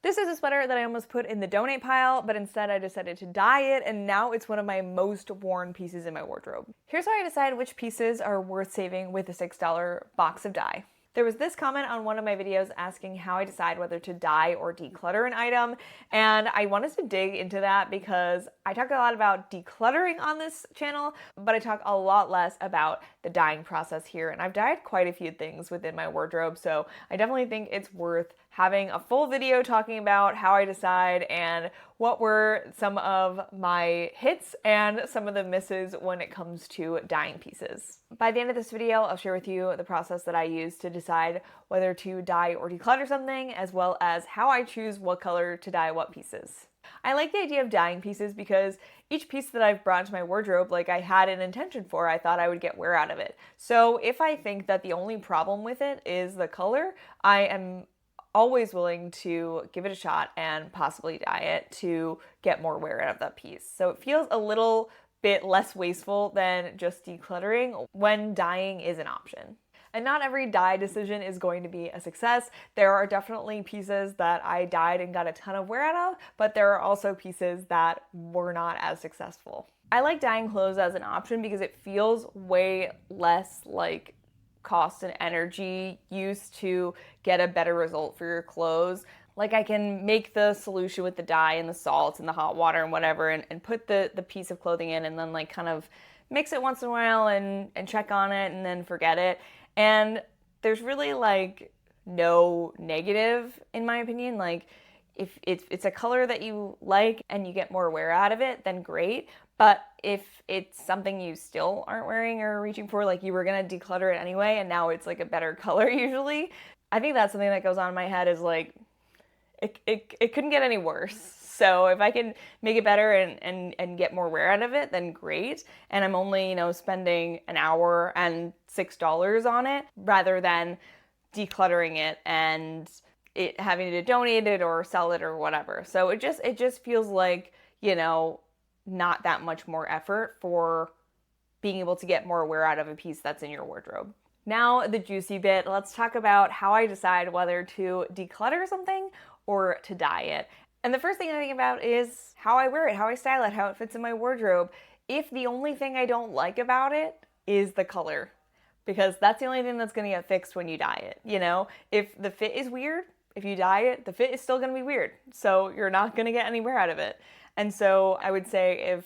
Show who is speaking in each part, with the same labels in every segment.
Speaker 1: This is a sweater that I almost put in the donate pile, but instead I decided to dye it, and now it's one of my most worn pieces in my wardrobe. Here's how I decide which pieces are worth saving with a $6 box of dye. There was this comment on one of my videos asking how I decide whether to dye or declutter an item, and I wanted to dig into that because I talk a lot about decluttering on this channel, but I talk a lot less about the dyeing process here, and I've dyed quite a few things within my wardrobe, so I definitely think it's worth having a full video talking about how I decide and what were some of my hits and some of the misses when it comes to dyeing pieces. By the end of this video, I'll share with you the process that I use to decide whether to dye or declutter something, as well as how I choose what color to dye what pieces. I like the idea of dyeing pieces because each piece that I've brought into my wardrobe, like I had an intention for, I thought I would get wear out of it. So if I think that the only problem with it is the color, I am always willing to give it a shot and possibly dye it to get more wear out of that piece. So it feels a little bit less wasteful than just decluttering when dyeing is an option. And not every dye decision is going to be a success. There are definitely pieces that I dyed and got a ton of wear out of, but there are also pieces that were not as successful. I like dyeing clothes as an option because it feels way less like cost and energy use to get a better result for your clothes. Like I can make the solution with the dye and the salts and the hot water and whatever and put the piece of clothing in and then like kind of mix it once in a while and check on it and then forget it. And there's really like no negative in my opinion. Like if it's a color that you like and you get more wear out of it, then great. But if it's something you still aren't wearing or reaching for, like you were gonna declutter it anyway and now it's like a better color usually, I think that's something that goes on in my head is like, it couldn't get any worse. So if I can make it better and get more wear out of it, then great. And I'm only, spending an hour and $6 on it rather than decluttering it and it having to donate it or sell it or whatever. So it just feels like, not that much more effort for being able to get more wear out of a piece that's in your wardrobe. Now the juicy bit, let's talk about how I decide whether to declutter something or to dye it. And the first thing I think about is how I wear it, how I style it, how it fits in my wardrobe. If the only thing I don't like about it is the color, because that's the only thing that's gonna get fixed when you dye it, If the fit is weird, if you dye it, the fit is still gonna be weird. So you're not gonna get any wear out of it. And so I would say if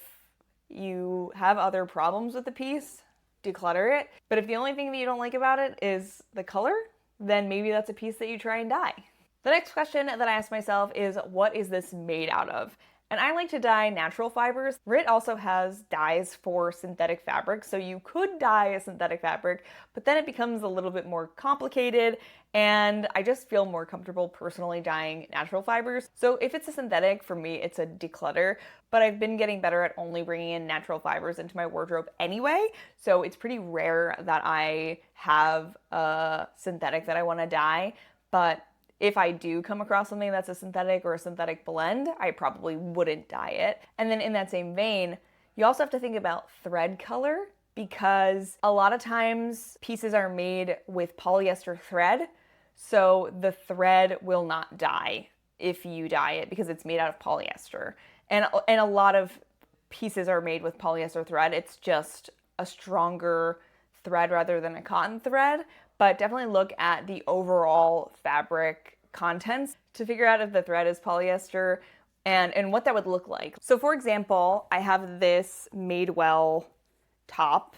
Speaker 1: you have other problems with the piece, declutter it. But if the only thing that you don't like about it is the color, then maybe that's a piece that you try and dye. The next question that I ask myself is, what is this made out of? And I like to dye natural fibers. RIT also has dyes for synthetic fabric, so you could dye a synthetic fabric, but then it becomes a little bit more complicated, and I just feel more comfortable personally dyeing natural fibers. So if it's a synthetic, for me, it's a declutter, but I've been getting better at only bringing in natural fibers into my wardrobe anyway, so it's pretty rare that I have a synthetic that I want to dye, but if I do come across something that's a synthetic or a synthetic blend, I probably wouldn't dye it. And then in that same vein, you also have to think about thread color because a lot of times pieces are made with polyester thread, so the thread will not dye if you dye it because it's made out of polyester. And a lot of pieces are made with polyester thread. It's just a stronger thread rather than a cotton thread. But definitely look at the overall fabric contents to figure out if the thread is polyester and what that would look like. So for example, I have this Madewell top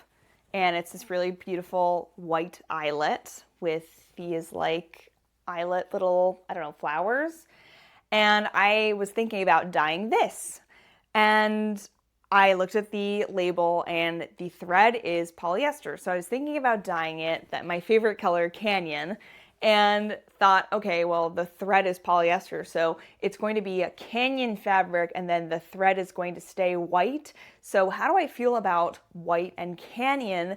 Speaker 1: and it's this really beautiful white eyelet with these like eyelet little, flowers. And I was thinking about dyeing this. And I looked at the label and the thread is polyester. So I was thinking about dyeing it, that my favorite color, Canyon, and thought, okay, well, the thread is polyester, so it's going to be a Canyon fabric and then the thread is going to stay white. So how do I feel about white and Canyon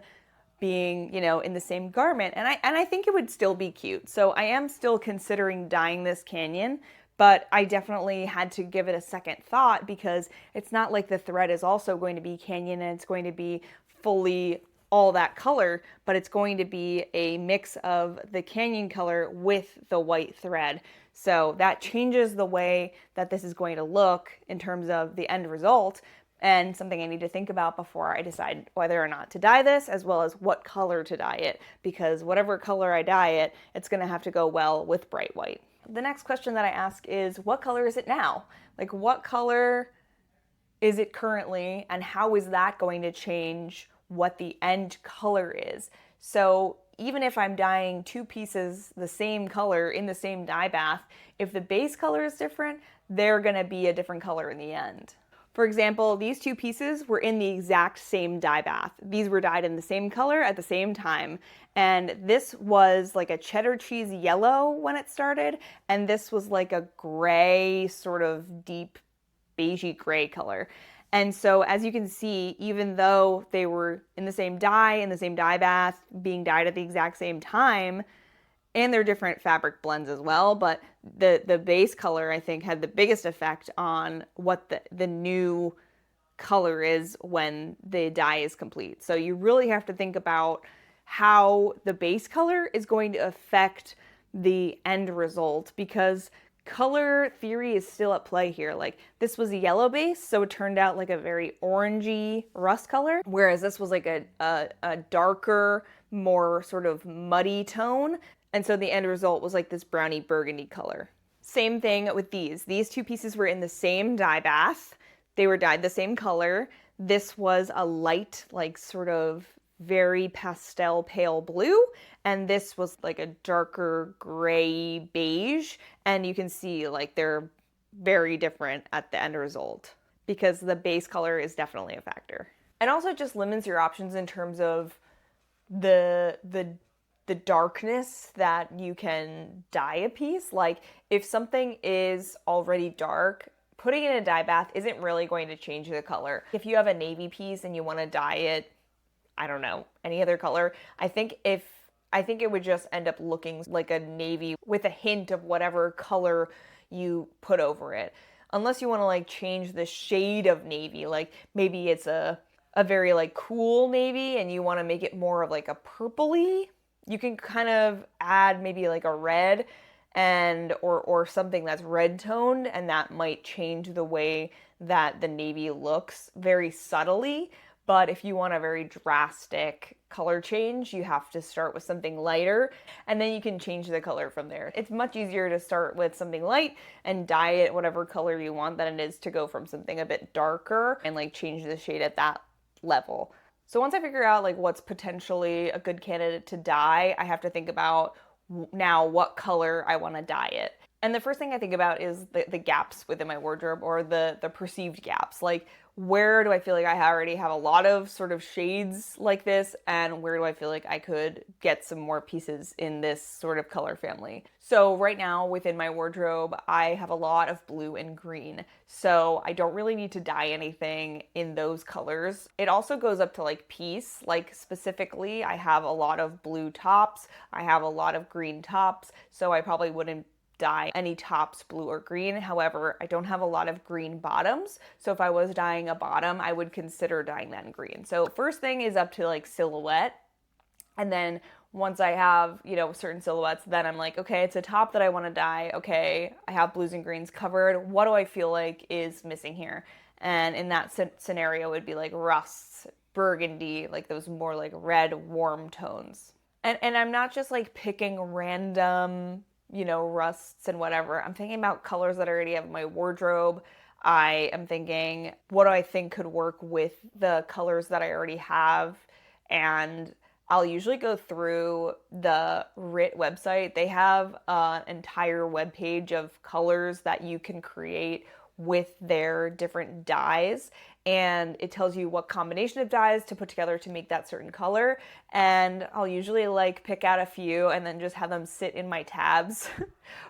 Speaker 1: being, in the same garment? And I think it would still be cute. So I am still considering dyeing this Canyon, but I definitely had to give it a second thought because it's not like the thread is also going to be Canyon and it's going to be fully all that color, but it's going to be a mix of the Canyon color with the white thread. So that changes the way that this is going to look in terms of the end result, and something I need to think about before I decide whether or not to dye this, as well as what color to dye it, because whatever color I dye it, it's going to have to go well with bright white. The next question that I ask is, what color is it now? Like, what color is it currently, and how is that going to change what the end color is? So even if I'm dyeing two pieces the same color in the same dye bath, if the base color is different, they're going to be a different color in the end. For example, these two pieces were in the exact same dye bath. These were dyed in the same color at the same time. And this was like a cheddar cheese yellow when it started, and this was like a gray, sort of deep beigey gray color. And so as you can see, even though they were in the same dye bath, being dyed at the exact same time, and they're different fabric blends as well, but the base color, I think, had the biggest effect on what the new color is when the dye is complete. So you really have to think about how the base color is going to affect the end result, because color theory is still at play here. Like, this was a yellow base, so it turned out like a very orangey rust color, whereas this was like a darker, more sort of muddy tone. And so the end result was like this browny burgundy color. Same thing with these. These two pieces were in the same dye bath. They were dyed the same color. This was a light, like sort of very pastel pale blue, and this was like a darker gray beige. And you can see like they're very different at the end result, because the base color is definitely a factor. And also just limits your options in terms of the darkness that you can dye a piece. Like, if something is already dark, putting it in a dye bath isn't really going to change the color. If you have a navy piece and you want to dye it, I don't know, any other color, I think it would just end up looking like a navy with a hint of whatever color you put over it. Unless you want to like change the shade of navy, like maybe it's a very like cool navy and you want to make it more of like a purpley, you can kind of add maybe like a red and or something that's red toned, and that might change the way that the navy looks very subtly. But if you want a very drastic color change, you have to start with something lighter, and then you can change the color from there. It's much easier to start with something light and dye it whatever color you want than it is to go from something a bit darker and like change the shade at that level. So once I figure out like what's potentially a good candidate to dye, I have to think about now what color I want to dye it. And the first thing I think about is the gaps within my wardrobe, or the perceived gaps. Like, where do I feel like I already have a lot of sort of shades like this, and where do I feel like I could get some more pieces in this sort of color family? So right now within my wardrobe, I have a lot of blue and green. So I don't really need to dye anything in those colors. It also goes up to like piece, like specifically I have a lot of blue tops, I have a lot of green tops, so I probably wouldn't dye any tops blue or green. However, I don't have a lot of green bottoms, so if I was dyeing a bottom, I would consider dyeing that in green. So first thing is up to like silhouette, and then once I have, certain silhouettes, then I'm like, okay, it's a top that I want to dye. Okay, I have blues and greens covered. What do I feel like is missing here? And in that scenario, it would be like rusts, burgundy, like those more like red warm tones. And I'm not just like picking random rusts and whatever. I'm thinking about colors that I already have in my wardrobe. I am thinking, what do I think could work with the colors that I already have? And I'll usually go through the RIT website. They have an entire webpage of colors that you can create with their different dyes, and it tells you what combination of dyes to put together to make that certain color. And I'll usually like pick out a few and then just have them sit in my tabs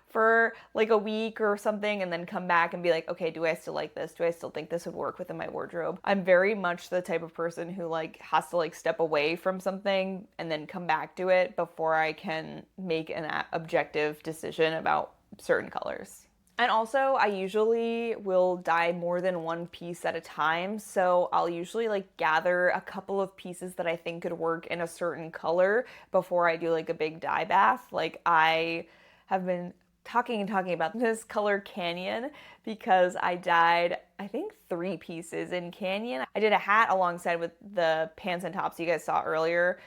Speaker 1: for like a week or something, and then come back and be like, okay, do I still like this? Do I still think this would work within my wardrobe? I'm very much the type of person who like has to like step away from something and then come back to it before I can make an objective decision about certain colors. And also, I usually will dye more than one piece at a time, so I'll usually like gather a couple of pieces that I think could work in a certain color before I do like a big dye bath. Like, I have been talking about this color Canyon because I dyed, I think, 3 pieces in Canyon. I did a hat alongside with the pants and tops you guys saw earlier.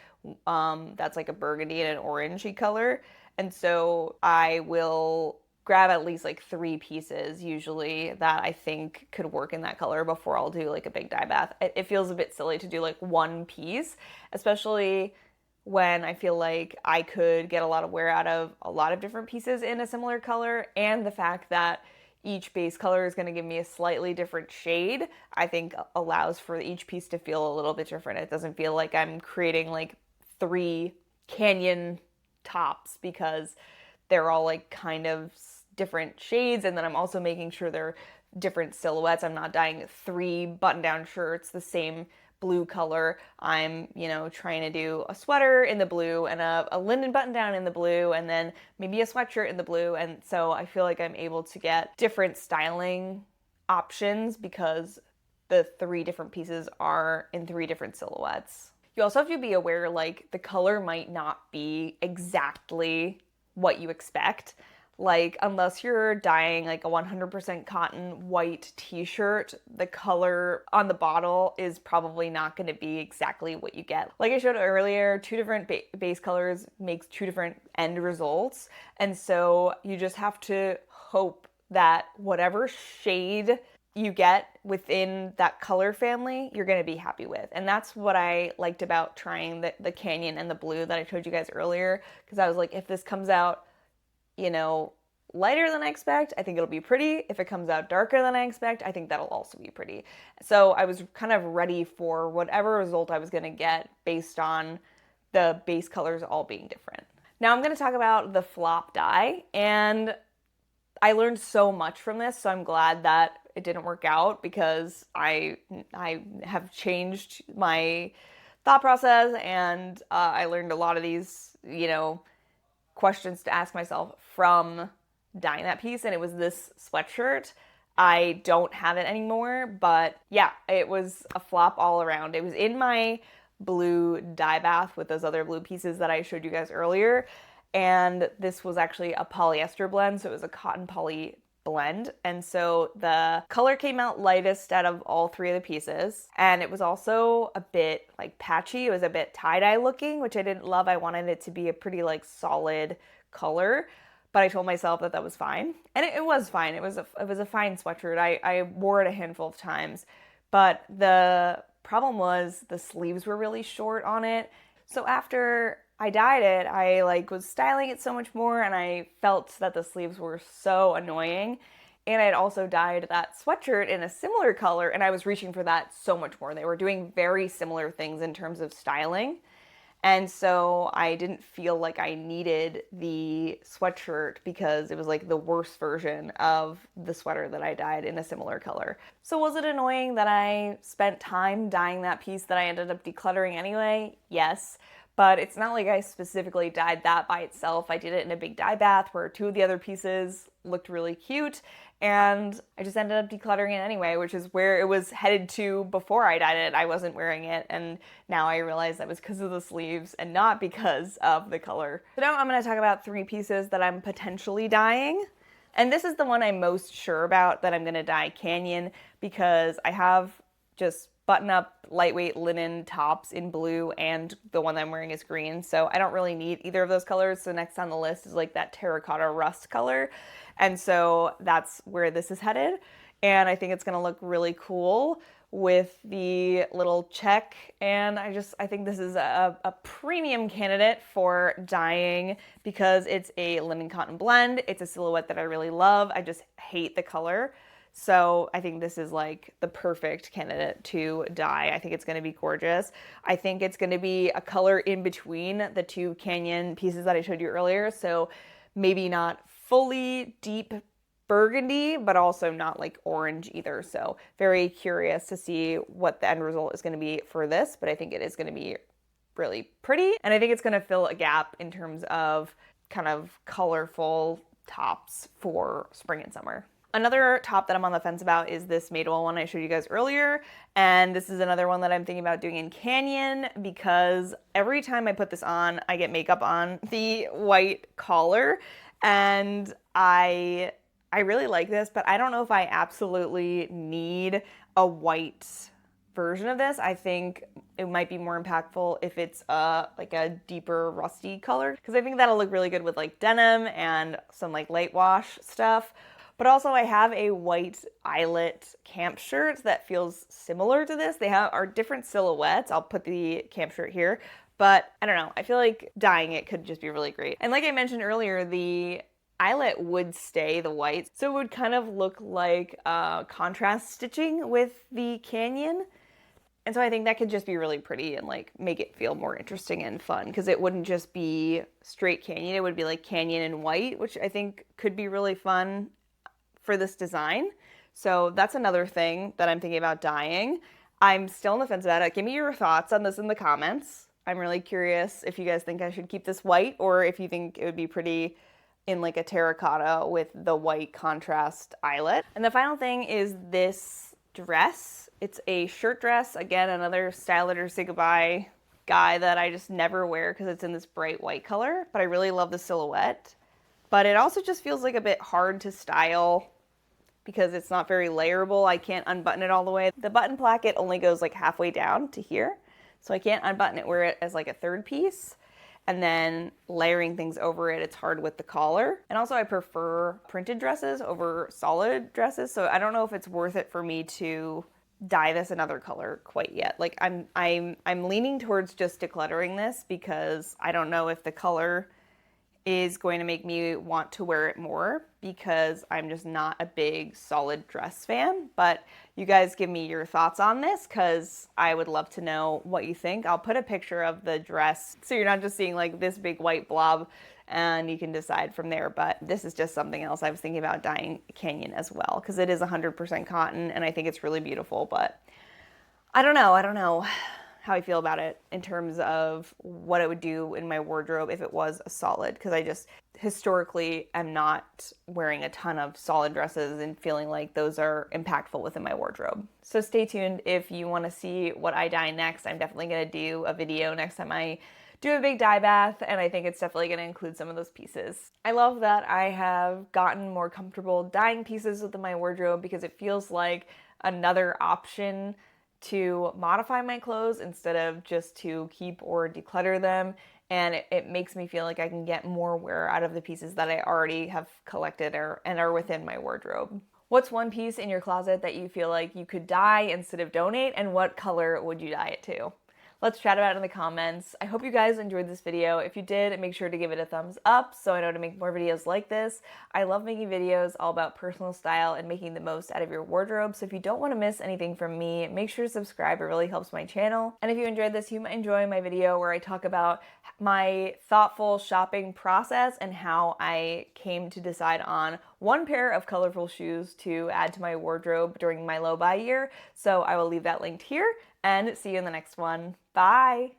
Speaker 1: That's like a burgundy and an orangey color. And so I will grab at least like 3 pieces usually that I think could work in that color before I'll do like a big dye bath. It feels a bit silly to do like 1 piece, especially when I feel like I could get a lot of wear out of a lot of different pieces in a similar color, and the fact that each base color is going to give me a slightly different shade, I think allows for each piece to feel a little bit different. It doesn't feel like I'm creating like 3 Canyon tops because they're all like kind of different shades, and then I'm also making sure they're different silhouettes. I'm not dyeing 3 button-down shirts the same blue color. I'm, trying to do a sweater in the blue and a linen button-down in the blue, and then maybe a sweatshirt in the blue. And so I feel like I'm able to get different styling options because the 3 different pieces are in 3 different silhouettes. You also have to be aware, like, the color might not be exactly what you expect. Like, unless you're dyeing like a 100% cotton white t-shirt, the color on the bottle is probably not going to be exactly what you get. Like I showed earlier, 2 different base colors makes 2 different end results. And so you just have to hope that whatever shade you get within that color family, you're going to be happy with. And that's what I liked about trying the Canyon and the blue that I showed you guys earlier. Because I was like, if this comes out lighter than I expect, I think it'll be pretty. If it comes out darker than I expect, I think that'll also be pretty. So I was kind of ready for whatever result I was going to get based on the base colors all being different. Now I'm going to talk about the flop dye, and I learned so much from this, so I'm glad that it didn't work out because I have changed my thought process, and I learned a lot of these, questions to ask myself from dyeing that piece, and it was this sweatshirt. I don't have it anymore, but yeah, it was a flop all around. It was in my blue dye bath with those other blue pieces that I showed you guys earlier, and this was actually a polyester blend, so it was a cotton poly blend, and so the color came out lightest out of all 3 of the pieces, and it was also a bit like patchy. It was a bit tie-dye looking, which I didn't love. I wanted it to be a pretty like solid color, but I told myself that was fine, and it was fine. It was a fine sweatshirt. I wore it a handful of times, but the problem was the sleeves were really short on it. So after I dyed it, I was styling it so much more, and I felt that the sleeves were so annoying. And I had also dyed that sweatshirt in a similar color, and I was reaching for that so much more. They were doing very similar things in terms of styling. And so I didn't feel like I needed the sweatshirt because it was like the worst version of the sweater that I dyed in a similar color. So was it annoying that I spent time dyeing that piece that I ended up decluttering anyway? Yes. But it's not like I specifically dyed that by itself. I did it in a big dye bath where 2 of the other pieces looked really cute, and I just ended up decluttering it anyway, which is where it was headed to before I dyed it. I wasn't wearing it, and now I realize that was because of the sleeves and not because of the color. So now I'm going to talk about 3 pieces that I'm potentially dyeing. And this is the one I'm most sure about that I'm going to dye Canyon, because I have just button-up lightweight linen tops in blue, and the one that I'm wearing is green, so I don't really need either of those colors. So next on the list is like that terracotta rust color, and so that's where this is headed, and I think it's gonna look really cool with the little check, and I think this is a premium candidate for dyeing because it's a linen cotton blend. It's a silhouette that I really love. I just hate the color. So I think this is like the perfect candidate to dye. I think it's going to be gorgeous. I think it's going to be a color in between the 2 Canyon pieces that I showed you earlier. So maybe not fully deep burgundy, but also not like orange either. So very curious to see what the end result is going to be for this, but I think it is going to be really pretty. And I think it's going to fill a gap in terms of kind of colorful tops for spring and summer. Another top that I'm on the fence about is this Madewell one I showed you guys earlier, and this is another one that I'm thinking about doing in Canyon because every time I put this on, I get makeup on the white collar, And I really like this, but I don't know if I absolutely need a white version of this. I think it might be more impactful if it's like a deeper rusty color, because I think that'll look really good with like denim and some like light wash stuff. But also I have a white eyelet camp shirt that feels similar to this. They are different silhouettes. I'll put the camp shirt here. But I don't know, I feel like dyeing it could just be really great. And like I mentioned earlier, the eyelet would stay the white, so it would kind of look like contrast stitching with the canyon. And so I think that could just be really pretty and like make it feel more interesting and fun, because it wouldn't just be straight canyon, it would be like canyon and white, which I think could be really fun for this design. So that's another thing that I'm thinking about dyeing. I'm still on the fence about it. Give me your thoughts on this in the comments. I'm really curious if you guys think I should keep this white, or if you think it would be pretty in like a terracotta with the white contrast eyelet. And the final thing is this dress. It's a shirt dress. Again, another Style It or Say Goodbye guy that I just never wear because it's in this bright white color, but I really love the silhouette. But it also just feels like a bit hard to style because it's not very layerable. I can't unbutton it all the way. The button placket only goes like halfway down to here, so I can't unbutton it, wear it as like a third piece. And then layering things over it, it's hard with the collar. And also I prefer printed dresses over solid dresses, so I don't know if it's worth it for me to dye this another color quite yet. Like I'm leaning towards just decluttering this because I don't know if the color is going to make me want to wear it more, because I'm just not a big solid dress fan. But you guys give me your thoughts on this, because I would love to know what you think. I'll put a picture of the dress so you're not just seeing like this big white blob and you can decide from there. But this is just something else I was thinking about dyeing canyon as well, because it is 100% cotton and I think it's really beautiful. But I don't know how I feel about it in terms of what it would do in my wardrobe if it was a solid, because I just historically am not wearing a ton of solid dresses and feeling like those are impactful within my wardrobe. So stay tuned if you want to see what I dye next. I'm definitely going to do a video next time I do a big dye bath, and I think it's definitely going to include some of those pieces. I love that I have gotten more comfortable dyeing pieces within my wardrobe, because it feels like another option to modify my clothes instead of just to keep or declutter them. And it makes me feel like I can get more wear out of the pieces that I already have collected and are within my wardrobe. What's one piece in your closet that you feel like you could dye instead of donate, and what color would you dye it to? Let's chat about it in the comments. I hope you guys enjoyed this video. If you did, make sure to give it a thumbs up so I know to make more videos like this. I love making videos all about personal style and making the most out of your wardrobe. So if you don't want to miss anything from me, make sure to subscribe. It really helps my channel. And if you enjoyed this, you might enjoy my video where I talk about my thoughtful shopping process and how I came to decide on one pair of colorful shoes to add to my wardrobe during my low buy year. So I will leave that linked here, and see you in the next one. Bye!